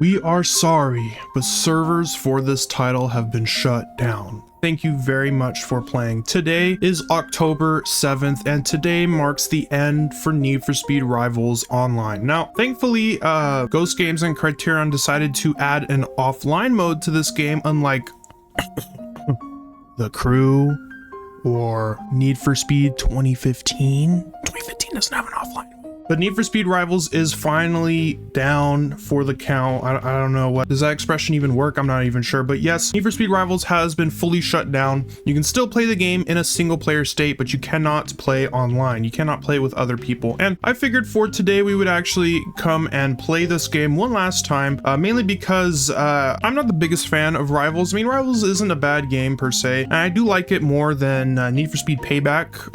We are sorry, but servers for this title have been shut down. Thank you very much for playing. Today is October 7th, and today marks the end for Need for Speed Rivals Online. Now, thankfully, Ghost Games and Criterion decided to add an offline mode to this game, unlike The Crew or Need for Speed 2015. 2015 doesn't have an offline. But Need for Speed Rivals is finally down for the count. I don't know what, does that expression even work? I'm not even sure, but yes, Need for Speed Rivals has been fully shut down. You can still play the game in a single player state, but you cannot play online. You cannot play with other people. And I figured for today, we would actually come and play this game one last time, mainly because I'm not the biggest fan of Rivals. I mean, Rivals isn't a bad game per se, and I do like it more than Need for Speed Payback.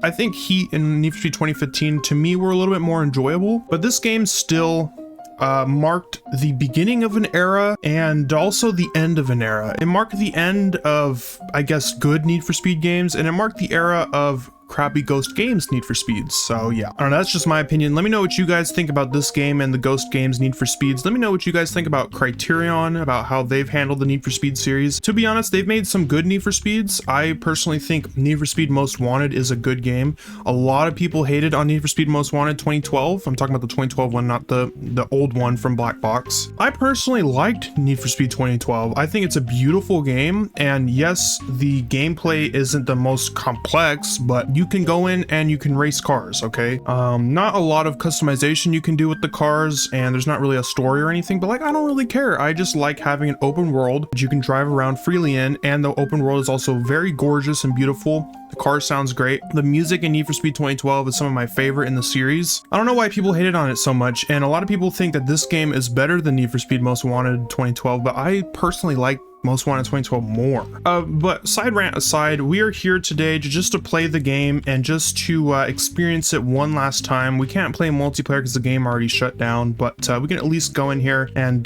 I think Heat and Need for Speed 2015 to me were a little bit more enjoyable, but this game still marked the beginning of an era and also the end of an era. It marked the end of, I guess, good Need for Speed games, and it marked the era of crappy Ghost Games Need for Speeds. So yeah, I don't know, that's just my opinion. Let me know what you guys think about this game and the Ghost Games Need for Speeds. Let me know what you guys think about Criterion, about how they've handled the Need for Speed series. To be honest, they've made some good Need for Speeds. I personally think Need for Speed Most Wanted is a good game. A lot of people hated on Need for Speed Most Wanted 2012. I'm talking about the 2012 one, not the old one from Black Box. I personally liked Need for Speed 2012. I think it's a beautiful game, and yes, the gameplay isn't the most complex, but you can go in and you can race cars, okay? Not a lot of customization you can do with the cars, and there's not really a story or anything, but like, I don't really care. I just like having an open world that you can drive around freely in, and the open world is also very gorgeous and beautiful. The car sounds great. The music in Need for Speed 2012 is some of my favorite in the series. I don't know why people hated on it so much, and a lot of people think that this game is better than Need for Speed Most Wanted 2012, but I personally like Most Wanted 2012 more. But side rant aside, we are here today to play the game and just to experience it one last time. We can't play multiplayer because the game already shut down, but we can at least go in here and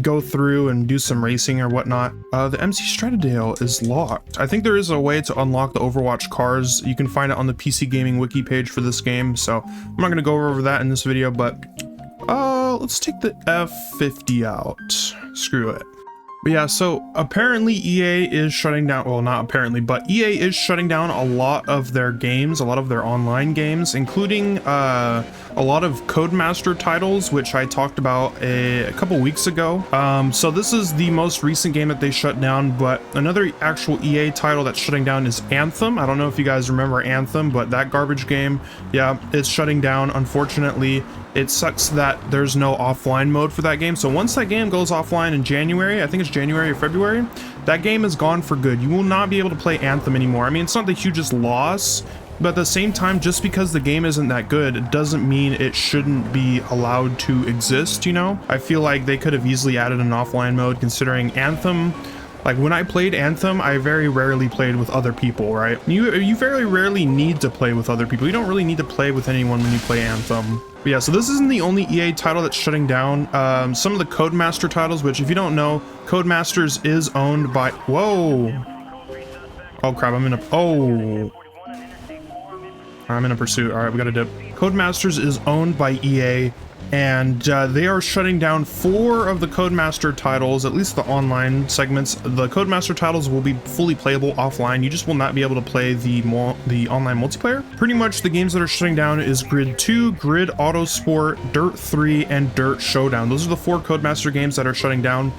go through and do some racing or whatnot. The MC Stradale is locked. I think there is a way to unlock the Overwatch cars. You can find it on the PC Gaming wiki page for this game, so I'm not going to go over that in this video, but let's take the F50 out. Screw it. But yeah, so apparently EA is shutting down, well, not apparently, but EA is shutting down a lot of their games, a lot of their online games, including a lot of Codemaster titles, which I talked about a couple weeks ago. So this is the most recent game that they shut down, but another actual EA title that's shutting down is Anthem. I don't know if you guys remember Anthem, but that garbage game, yeah, it's shutting down, unfortunately. It sucks that there's no offline mode for that game. So once that game goes offline in January, I think it's January or February, that game is gone for good. You will not be able to play Anthem anymore. I mean, it's not the hugest loss, but at the same time, just because the game isn't that good, it doesn't mean it shouldn't be allowed to exist, you know? I feel like they could have easily added an offline mode, considering Anthem, like when I played Anthem, I very rarely played with other people, right? You very rarely need to play with other people. You don't really need to play with anyone when you play Anthem. But yeah, so this isn't the only EA title that's shutting down. Some of the Codemaster titles, which if you don't know, Codemasters is owned by, whoa. Oh crap, I'm in a pursuit. All right, we got a dip. Codemasters is owned by EA, and they are shutting down 4 of the Codemaster titles, at least the online segments. The Codemaster titles will be fully playable offline. You just will not be able to play the online multiplayer. Pretty much the games that are shutting down is Grid 2, Grid Autosport, Dirt 3, and Dirt Showdown. Those are the 4 Codemaster games that are shutting down.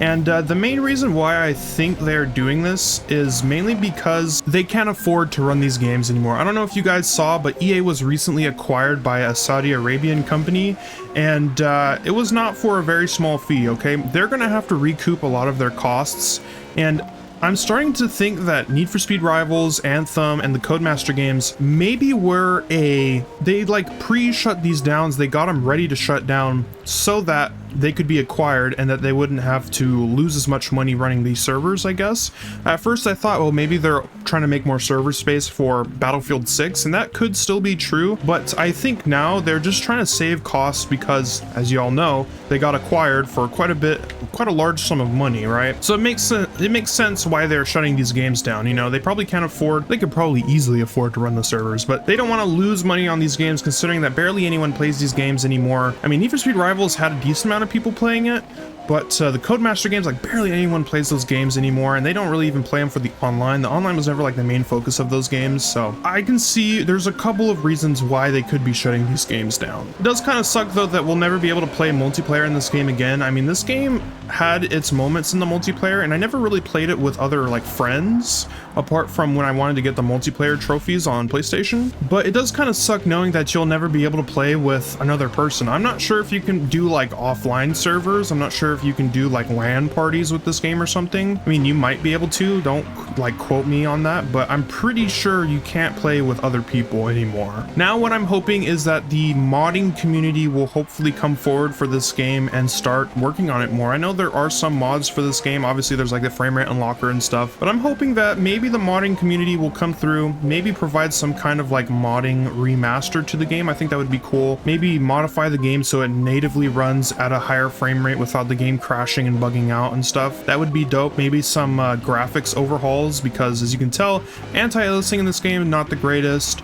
And the main reason why I think they're doing this is mainly because they can't afford to run these games anymore. I don't know if you guys saw, but EA was recently acquired by a Saudi Arabian company, and it was not for a very small fee, okay? They're gonna have to recoup a lot of their costs, and I'm starting to think that Need for Speed Rivals, Anthem, and the Codemaster games maybe were they like pre-shut these down, they got them ready to shut down so that they could be acquired and that they wouldn't have to lose as much money running these servers, I guess. At first I thought, well, maybe they're trying to make more server space for Battlefield 6, and that could still be true, but I think now they're just trying to save costs because, as you all know, they got acquired for quite a large sum of money, right? So it makes sense why they're shutting these games down. You know, they probably can't afford, they could probably easily afford to run the servers, but they don't want to lose money on these games considering that barely anyone plays these games anymore. I mean, Need for Speed Rivals had a decent amount of people playing it, but the Codemaster games, like barely anyone plays those games anymore, and they don't really even play them for the online. The online was never like the main focus of those games, so I can see there's a couple of reasons why they could be shutting these games down. It does kind of suck though that we'll never be able to play multiplayer in this game again. I mean, this game had its moments in the multiplayer, and I never really played it with other like friends, apart from when I wanted to get the multiplayer trophies on PlayStation. But it does kind of suck knowing that you'll never be able to play with another person. I'm not sure if you can do like offline servers. I'm not sure if you can do like LAN parties with this game or something. I mean, you might be able to, don't like quote me on that, but I'm pretty sure you can't play with other people anymore. Now what I'm hoping is that the modding community will hopefully come forward for this game and start working on it more. I know there are some mods for this game. Obviously there's like the frame rate unlocker and stuff, but I'm hoping that maybe the modding community will come through, maybe provide some kind of like modding remaster to the game. I think that would be cool. Maybe modify the game so it natively runs at a higher frame rate without the game crashing and bugging out and stuff. That would be dope. Maybe some graphics overhauls, because as you can tell, anti-aliasing in this game is not the greatest.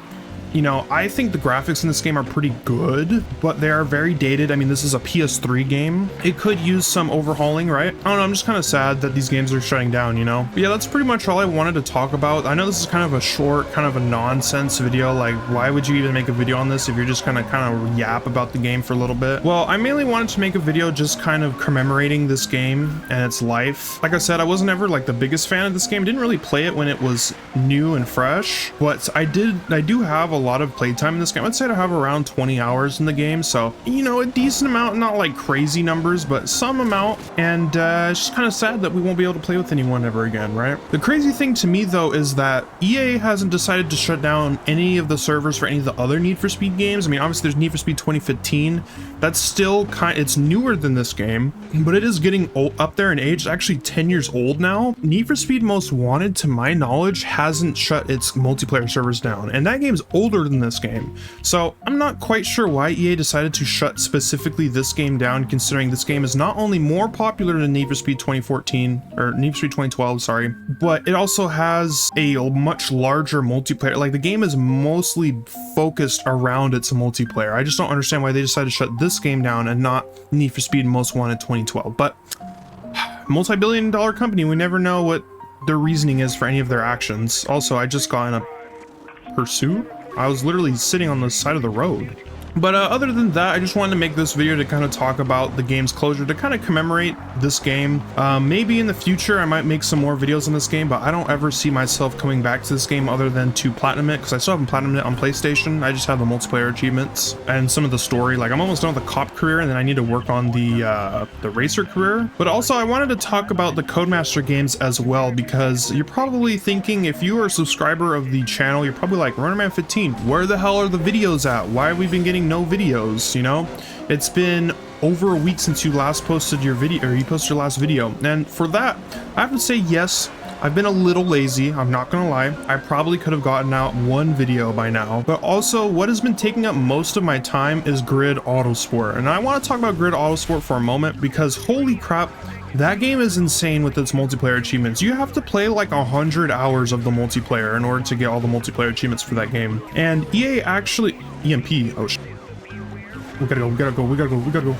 You know, I think the graphics in this game are pretty good, but they are very dated. I mean, this is a PS3 game. It could use some overhauling, right? I don't know, I'm just kind of sad that these games are shutting down, you know? But yeah, that's pretty much all I wanted to talk about. I know this is kind of a short, kind of a nonsense video. Like, why would you even make a video on this if you're just kind of yap about the game for a little bit? Well, I mainly wanted to make a video just kind of commemorating this game and its life. Like I said, I wasn't ever like the biggest fan of this game. Didn't really play it when it was new and fresh, but I do have a lot of playtime in this game. I'd say I have around 20 hours in the game, so you know, a decent amount, not like crazy numbers, but some amount. And it's just kind of sad that we won't be able to play with anyone ever again, right? The crazy thing to me though is that EA hasn't decided to shut down any of the servers for any of the other Need for Speed games. I mean, obviously there's Need for Speed 2015. That's still it's newer than this game, but it is getting up there in age. It's actually 10 years old now. Need for Speed Most Wanted, to my knowledge, hasn't shut its multiplayer servers down, and that game's older than this game. So I'm not quite sure why EA decided to shut specifically this game down, considering this game is not only more popular than Need for Speed 2014 or Need for Speed 2012, sorry, but it also has a much larger multiplayer. Like, the game is mostly focused around its multiplayer. I just don't understand why they decided to shut this game down and not Need for Speed Most Wanted 2012. But multi-billion-dollar company, we never know what their reasoning is for any of their actions. Also, I just got in a pursuit. I was literally sitting on the side of the road. But other than that, I just wanted to make this video to kind of talk about the game's closure, to kind of commemorate this game. Maybe in the future I might make some more videos on this game, but I don't ever see myself coming back to this game other than to platinum it, because I still haven't platinumed it on PlayStation. I just have the multiplayer achievements and some of the story. Like, I'm almost done with the cop career, and then I need to work on the racer career. But also I wanted to talk about the Codemaster games as well, because you're probably thinking, if you are a subscriber of the channel, you're probably like, Runnerman 15, where the hell are the videos at? Why have we been getting no videos? You know, it's been over a week since you last posted your video, or you posted your last video. And for that, I have to say, yes, I've been a little lazy. I'm not gonna lie. I probably could have gotten out one video by now. But also, what has been taking up most of my time is Grid Autosport. And I want to talk about Grid Autosport for a moment, because holy crap, that game is insane with its multiplayer achievements. You have to play like 100 hours of the multiplayer in order to get all the multiplayer achievements for that game. And EA actually... EMP. Oh, shit. We gotta go.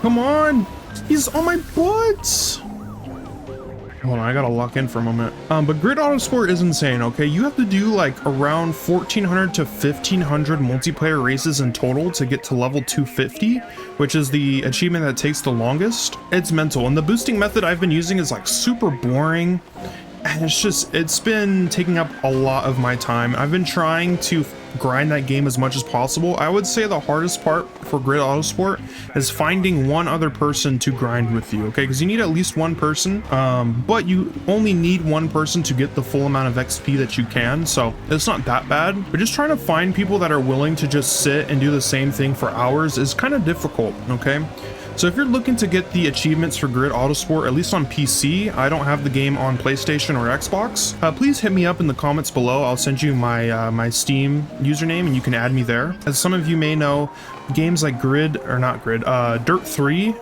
Come on! He's on my butt! Hold on, I gotta lock in for a moment. But Grid Autosport is insane, okay? You have to do like around 1,400 to 1,500 multiplayer races in total to get to level 250, which is the achievement that takes the longest. It's mental, and the boosting method I've been using is like super boring. And it's been taking up a lot of my time. I've been trying to grind that game as much as possible. I would say the hardest part for Grid Autosport is finding one other person to grind with you, okay? Because you need at least one person, but you only need one person to get the full amount of XP that you can, so it's not that bad. But just trying to find people that are willing to just sit and do the same thing for hours is kind of difficult, okay? So if you're looking to get the achievements for Grid Autosport, at least on PC, I don't have the game on PlayStation or Xbox, please hit me up in the comments below. I'll send you my my Steam username and you can add me there. As some of you may know, games like Dirt 3,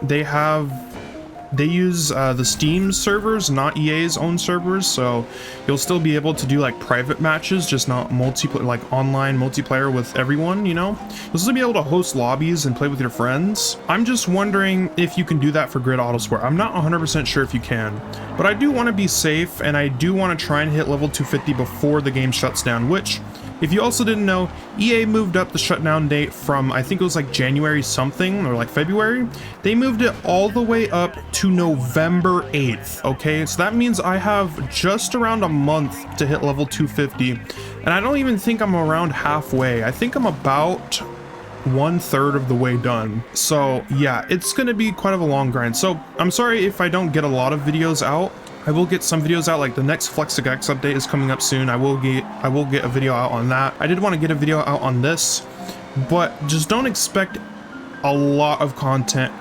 they use the Steam servers, not EA's own servers, so you'll still be able to do like private matches, just not multiplayer, like online multiplayer with everyone, you know? You'll still be able to host lobbies and play with your friends. I'm just wondering if you can do that for Grid Autosport. I'm not 100% sure if you can, but I do want to be safe, and I do want to try and hit level 250 before the game shuts down, which, if you also didn't know, EA moved up the shutdown date from, I think it was like January something, or like February. They moved it all the way up to November 8th, okay? So that means I have just around a month to hit level 250, and I don't even think I'm around halfway. I think I'm about 1/3 of the way done. So yeah, it's gonna be quite of a long grind. So I'm sorry if I don't get a lot of videos out. I will get some videos out, like the next Flexic X update is coming up soon. I will get a video out on that. I did want to get a video out on this, but just don't expect a lot of content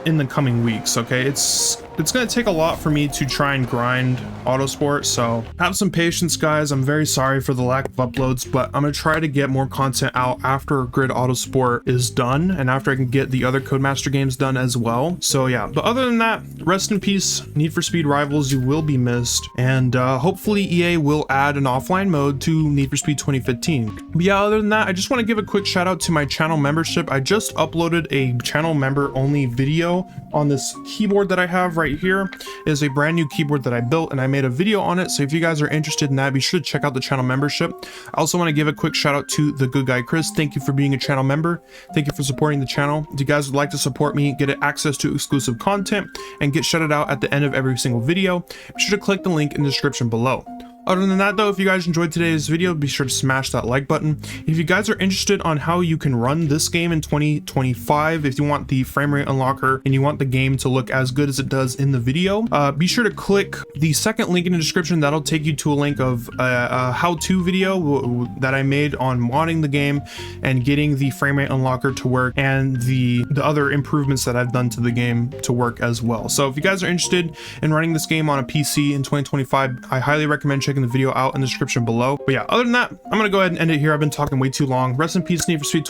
in the coming weeks, okay? It's gonna take a lot for me to try and grind Autosport, so have some patience, guys. I'm very sorry for the lack of uploads, but I'm gonna try to get more content out after Grid Autosport is done and after I can get the other Codemaster games done as well. So yeah, but other than that, rest in peace, Need for Speed Rivals. You will be missed, and hopefully EA will add an offline mode to Need for Speed 2015. But yeah, other than that, I just want to give a quick shout out to my channel membership. I just uploaded a channel member only video on this keyboard that I have right here. It is a brand new keyboard that I built, and I made a video on it, so if you guys are interested in that, be sure to check out the channel membership. I also want to give a quick shout out to the good guy Chris. Thank you for being a channel member. Thank you for supporting the channel. If you guys would like to support me, get access to exclusive content, and get shouted out at the end of every single video, be sure to click the link in the description below. Other than that though, if you guys enjoyed today's video, be sure to smash that like button. If you guys are interested on how you can run this game in 2025, if you want the frame rate unlocker and you want the game to look as good as it does in the video, be sure to click the second link in the description. That'll take you to a link of a how-to video that I made on modding the game and getting the frame rate unlocker to work, and the other improvements that I've done to the game to work as well. So if you guys are interested in running this game on a PC in 2025, I highly recommend checking the video out in the description below. But yeah, other than that, I'm gonna go ahead and end it here. I've been talking way too long. Rest in peace, Need for Speed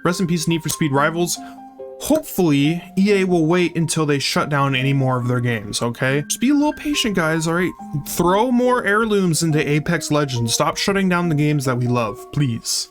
rest in peace, Need for Speed Rivals. Hopefully EA will wait until they shut down any more of their games, okay? Just be a little patient, guys, all right? Throw more heirlooms into Apex Legends. Stop shutting down the games that we love, please.